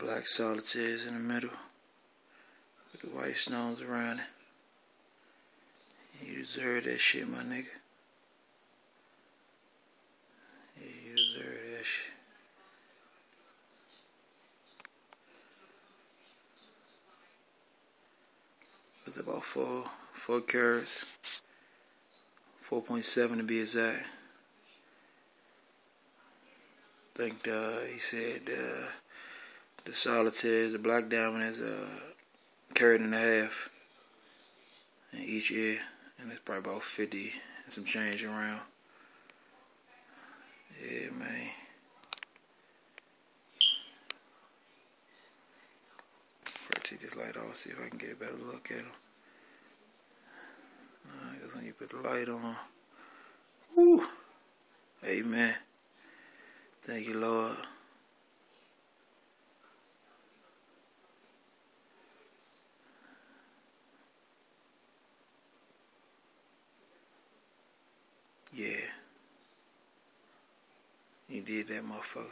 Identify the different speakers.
Speaker 1: Black solitaires in the middle with the white stones around it. You deserve that shit, my nigga. Yeah, you deserve that shit. With about four carats, 4.7 to be exact. I think he said the solitaires, the black diamond is a carat and a half in each ear, and it's probably about 50 and some change around. Yeah, man. Before I take this light off, see if I can get a better look at them. Because when you put the light on, woo, amen. Thank you, Lord. Yeah. You did that, motherfucker.